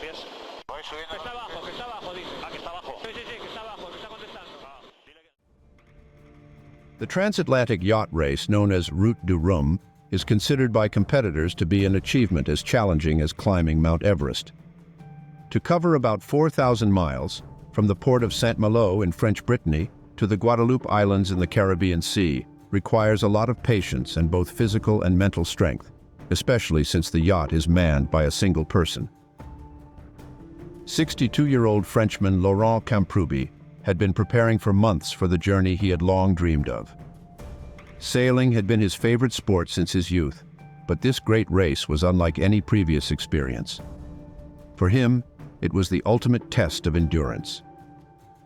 pies. Voy subiendo. Que está abajo, dice. Ah, que está abajo. Sí, que está abajo, que está contestando. The transatlantic yacht race, known as Route du Rhum, is considered by competitors to be an achievement as challenging as climbing Mount Everest. To cover about 4,000 miles, from the port of Saint-Malo in French Brittany to the Guadeloupe Islands in the Caribbean Sea, requires a lot of patience and both physical and mental strength, especially since the yacht is manned by a single person. 62-year-old Frenchman Laurent Camprubi had been preparing for months for the journey he had long dreamed of. Sailing had been his favorite sport since his youth, but this great race was unlike any previous experience. For him, it was the ultimate test of endurance.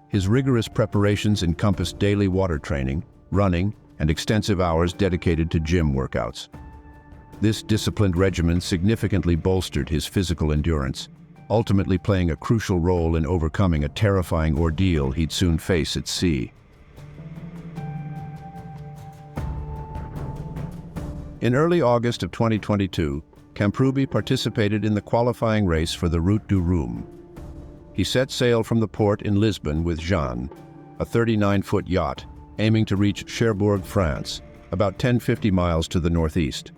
His rigorous preparations encompassed daily water training, running, and extensive hours dedicated to gym workouts. This disciplined regimen significantly bolstered his physical endurance, ultimately playing a crucial role in overcoming a terrifying ordeal he'd soon face at sea. In early August of 2022, Camprubi participated in the qualifying race for the Route du Rhum. He set sail from the port in Lisbon with Jeanne, a 39-foot yacht, aiming to reach Cherbourg, France, about 1050 miles to the northeast.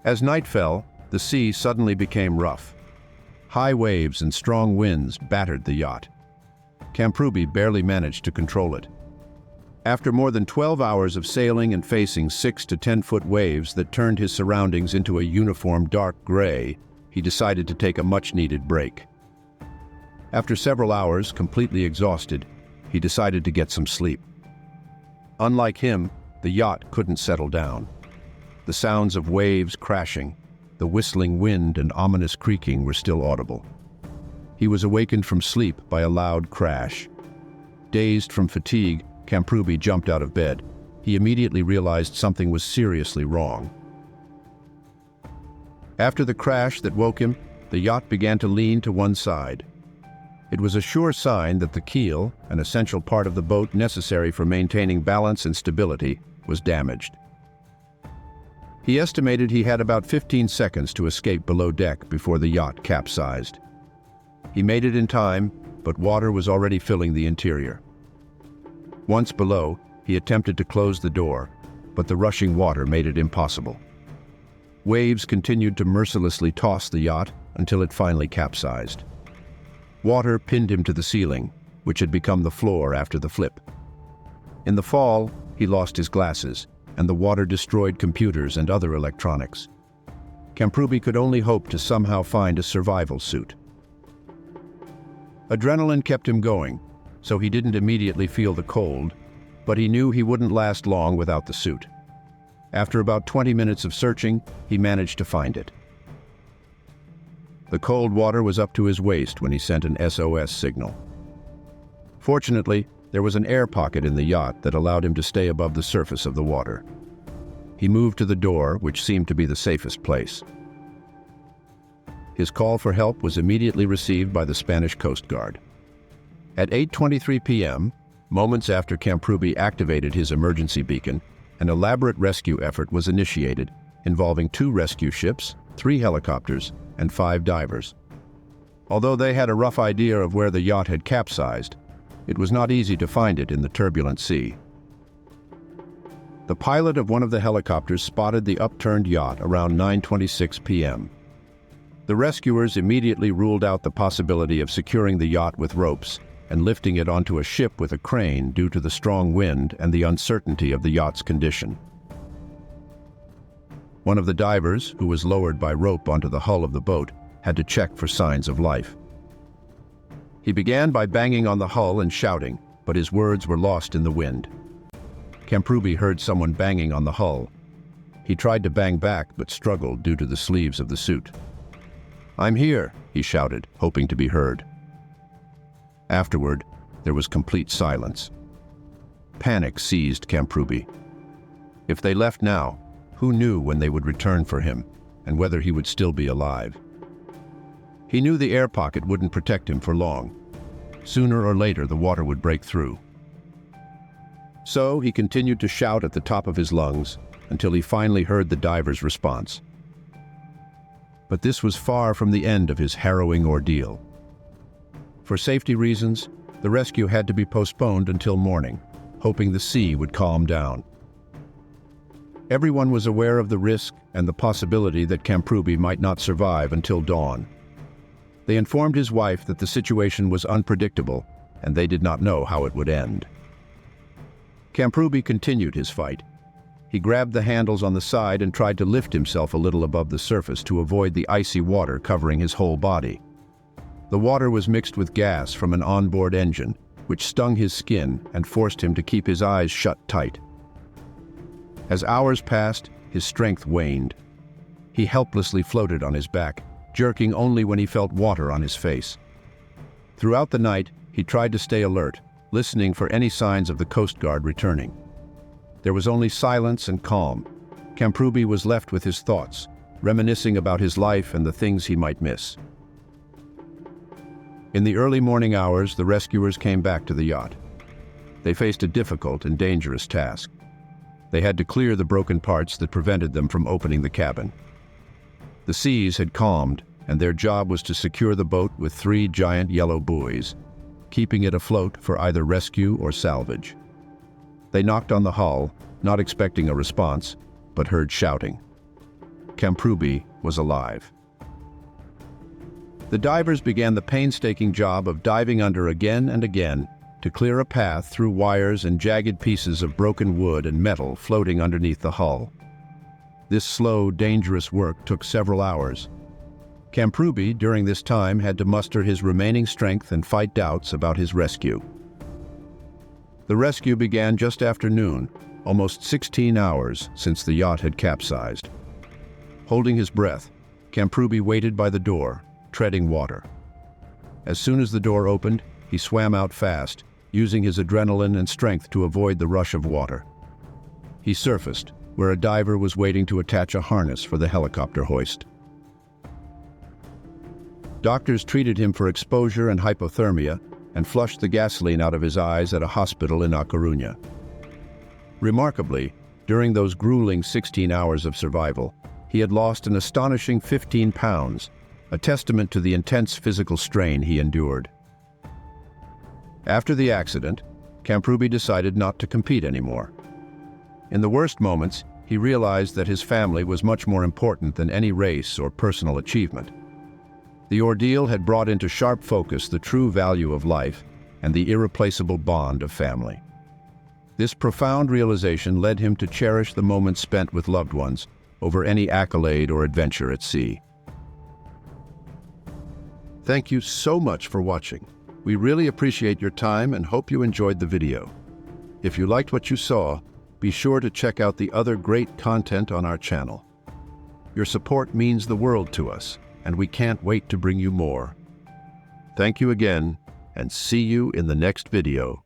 As night fell, the sea suddenly became rough. High waves and strong winds battered the yacht. Camprubi barely managed to control it. After more than 12 hours of sailing and facing 6 to 10-foot waves that turned his surroundings into a uniform dark gray, he decided to take a much-needed break. After several hours, completely exhausted, he decided to get some sleep. Unlike him, the yacht couldn't settle down. The sounds of waves crashing, the whistling wind and ominous creaking were still audible. He was awakened from sleep by a loud crash. Dazed from fatigue, Camprubi jumped out of bed. He immediately realized something was seriously wrong. After the crash that woke him, the yacht began to lean to one side. It was a sure sign that the keel, an essential part of the boat necessary for maintaining balance and stability, was damaged. He estimated he had about 15 seconds to escape below deck before the yacht capsized. He made it in time, but water was already filling the interior. Once below, he attempted to close the door, but the rushing water made it impossible. Waves continued to mercilessly toss the yacht until it finally capsized. Water pinned him to the ceiling, which had become the floor after the flip. In the fall, he lost his glasses, and the water destroyed computers and other electronics. Camprubi could only hope to somehow find a survival suit. Adrenaline kept him going, so he didn't immediately feel the cold, but he knew he wouldn't last long without the suit. After about 20 minutes of searching, he managed to find it. The cold water was up to his waist when he sent an SOS signal. Fortunately, there was an air pocket in the yacht that allowed him to stay above the surface of the water. He moved to the door, which seemed to be the safest place. His call for help was immediately received by the Spanish Coast Guard. At 8:23 p.m., moments after Camprubi activated his emergency beacon, an elaborate rescue effort was initiated, involving 2 rescue ships, 3 helicopters, and 5 divers. Although they had a rough idea of where the yacht had capsized, it was not easy to find it in the turbulent sea. The pilot of one of the helicopters spotted the upturned yacht around 9:26 p.m. The rescuers immediately ruled out the possibility of securing the yacht with ropes and lifting it onto a ship with a crane due to the strong wind and the uncertainty of the yacht's condition. One of the divers, who was lowered by rope onto the hull of the boat, had to check for signs of life. He began by banging on the hull and shouting, but his words were lost in the wind. Camprubi heard someone banging on the hull. He tried to bang back, but struggled due to the sleeves of the suit. "I'm here," he shouted, hoping to be heard. Afterward, there was complete silence. Panic seized Camprubi. If they left now, who knew when they would return for him, and whether he would still be alive? He knew the air pocket wouldn't protect him for long. Sooner or later, the water would break through. So he continued to shout at the top of his lungs until he finally heard the diver's response. but this was far from the end of his harrowing ordeal. For safety reasons, the rescue had to be postponed until morning, hoping the sea would calm down. Everyone was aware of the risk and the possibility that Camprubi might not survive until dawn. They informed his wife that the situation was unpredictable and they did not know how it would end. Camprubi continued his fight. He grabbed the handles on the side and tried to lift himself a little above the surface to avoid the icy water covering his whole body. The water was mixed with gas from an onboard engine, which stung his skin and forced him to keep his eyes shut tight. As hours passed, his strength waned. He helplessly floated on his back, jerking only when he felt water on his face. Throughout the night, he tried to stay alert, listening for any signs of the Coast Guard returning. There was only silence and calm. Camprubi was left with his thoughts, reminiscing about his life and the things he might miss. In the early morning hours, the rescuers came back to the yacht. They faced a difficult and dangerous task. They had to clear the broken parts that prevented them from opening the cabin. The seas had calmed, and their job was to secure the boat with 3 giant yellow buoys, keeping it afloat for either rescue or salvage. They knocked on the hull, not expecting a response, but heard shouting. Camprubi was alive. The divers began the painstaking job of diving under again and again to clear a path through wires and jagged pieces of broken wood and metal floating underneath the hull. This slow, dangerous work took several hours. Camprubi, during this time, had to muster his remaining strength and fight doubts about his rescue. The rescue began just after noon, almost 16 hours since the yacht had capsized. Holding his breath, Camprubi waited by the door, treading water. As soon as the door opened, he swam out fast, using his adrenaline and strength to avoid the rush of water. He surfaced, where a diver was waiting to attach a harness for the helicopter hoist. Doctors treated him for exposure and hypothermia and flushed the gasoline out of his eyes at a hospital in A Coruña. Remarkably, during those grueling 16 hours of survival, he had lost an astonishing 15 pounds, a testament to the intense physical strain he endured. After the accident, Camprubi decided not to compete anymore. In the worst moments, he realized that his family was much more important than any race or personal achievement. The ordeal had brought into sharp focus the true value of life and the irreplaceable bond of family. This profound realization led him to cherish the moments spent with loved ones over any accolade or adventure at sea. Thank you so much for watching. We really appreciate your time and hope you enjoyed the video. If you liked what you saw, be sure to check out the other great content on our channel. Your support means the world to us, and we can't wait to bring you more. Thank you again, and see you in the next video.